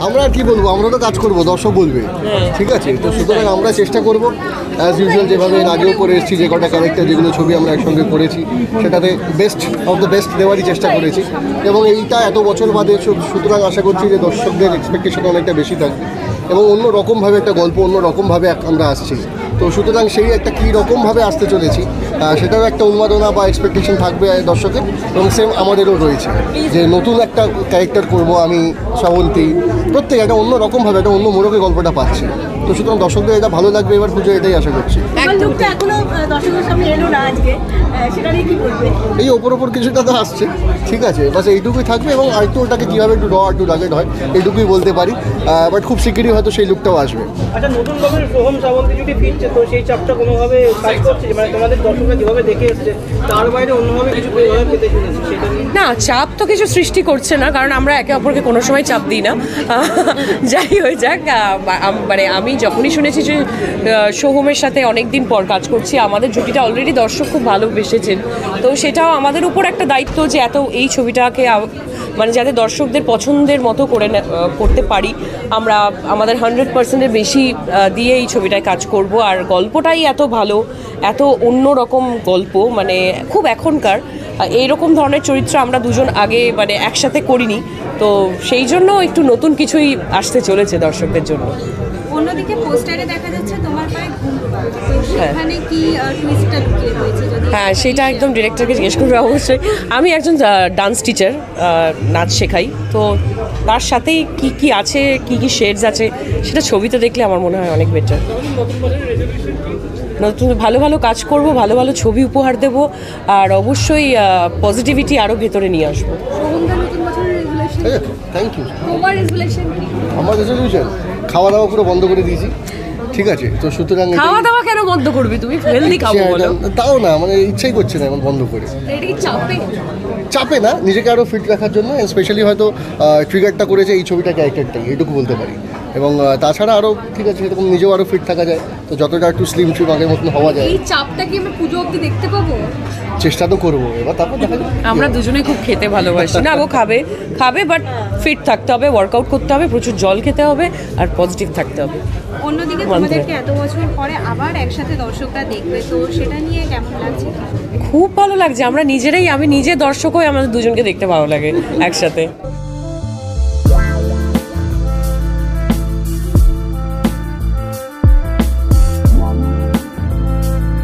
আমরা আর কি বলবো, আমরা তো কাজ করবো, দর্শক বলবে, ঠিক আছে? তো সুতরাং আমরা চেষ্টা করবো অ্যাজ ইউজুয়াল, যেভাবে আগেও করে এসেছি, যে কটা ক্যারেক্টার যেগুলো ছবি আমরা একসঙ্গে করেছি সেটাতে বেস্ট অফ দ্য বেস্ট দেওয়ারই চেষ্টা করেছি। এবং এইটা এত বছর বাদে, সুতরাং আশা করছি যে দর্শকদের এক্সপেকটেশন অনেকটা বেশি থাকবে এবং অন্য রকমভাবে একটা গল্প, অন্য রকমভাবে আমরা আসছি। তো সুতরাং সেই একটা কী রকমভাবে আসতে চলেছি সেটাও একটা উন্মাদনা বা এক্সপেকটেশন থাকবে দর্শকের, এবং সেম আমাদেরও রয়েছে যে নতুন একটা ক্যারেক্টার করব আমি, শ্রাবন্তী, প্রত্যেক একটা অন্য রকমভাবে একটা অন্য মোড়কে গল্পটা পাচ্ছি। তো সুতরাং দর্শকদের এটা ভালো লাগবে এবার পুজো, এটাই আশা করছি। এই ওপর কিছুটা তো আসছে, ঠিক আছে, বাস এইটুকুই থাকবে এবং আরেকটু ওটাকে কীভাবে একটু একটু রাগেড হয় এইটুকুই বলতে পারি, বাট খুব শিগগিরই হয়তো সেই লুকটাও আসবে। আচ্ছা, নতুন ভাবে সোহম শ্রাবন্তী যদি ফিরছে, তো সেই চাপটা কোনোভাবে কাজ করছে, মানে তোমাদের দর্শকরা যেভাবে দেখে এসছে তার বাইরে অন্যভাবে কিছু পেতে চলেছে সেটা না, চাপ তো কিছু সৃষ্টি করছে না, কারণ আমরা একে অপরকে কোনো সময় চাপ দিই না। যাই হয়ে যাক, মানে আমি যখনই শুনেছি যে সোহমের সাথে অনেক দিন পর কাজ করছি, আমাদের জুটিটা অলরেডি দর্শক খুব ভালোবেসেছেন, তো সেটাও আমাদের উপর একটা দায়িত্ব যে এই ছবিটাকে মানে যাতে দর্শকদের পছন্দের মতো করতে পারি, আমরা আমাদের 100%-এর বেশি দিয়ে এই ছবিটায় কাজ করব। আর গল্পটাই এত ভালো, এত অন্য রকম গল্প, মানে খুব এখনকার এইরকম ধরনের চরিত্র আমরা দুজন আগে মানে একসাথে করিনি, তো সেই জন্য একটু নতুন কিছুই আসতে চলেছে দর্শকদের জন্য। অন্যদিকে পোস্টারে দেখা যাচ্ছে তোমার পায়ে ঘুমপাড়, তো সেখানে কি টুইস্টটা লুকিয়ে রয়েছে? হ্যাঁ, সেটা একদম ডিরেক্টরকে জিজ্ঞেস করবে অবশ্যই। আমি একজন ডান্স টিচার, নাচ শেখাই, তো তার সাথেই কি কি আছে, কি কি শেডস আছে, সেটা ছবিতে দেখলে আমার মনে হয় অনেক বেটার। নতুন ভালো ভালো কাজ করব, ভালো ভালো ছবি উপহার দেব, আর অবশ্যই পজিটিভিটি আরও ভেতরে নিয়ে আসবো। Thank you. আমার রেজলিউশন খাওয়া দাওয়া পুরো বন্ধ করে দিয়েছি, ঠিক আছে? তো সুতরাং খাওয়া দাওয়া কেন বন্ধ করবি তুমি? হেলদি খাবো বলো। তাও না, মানে ইচ্ছাই করছে না এখন বন্ধ করে। চাপে না, নিজেকে আরও ফিট রাখার জন্য, স্পেশালি হয়তো ট্রিগারটা করেছে এই ছবিটা, ক্যারেক্টারটাই, এইটুকু বলতে পারি। এবং তাছাড়া আরও ঠিক আছে, সেরকম নিজেও আরও ফিট থাকা যায়, তো যতটা একটু স্লিম ট্রিম আগের মতন হওয়া যায়। এই চাপটা কি আমরা পুজো অবধি দেখতে পাবো? চেষ্টা তো করবো, এবার তারপর দেখা যাবে। আমরা দুজনেই খুব খেতে ভালোবাসি, না ও খাবে বাট ফিট থাকতে হবে, ওয়ার্কআউট করতে হবে, প্রচুর জল খেতে হবে, আর পজিটিভ থাকতে হবে। অন্যদিকে তোমাদেরকে এত বছর পরে আবার একসাথে দর্শকরা দেখবে, তো সেটা নিয়ে কেমন লাগছে? খুব ভালো লাগছে, আমি নিজে দর্শক হয়ে আমাদের দুজনকে দেখতে ভালো লাগে একসাথে।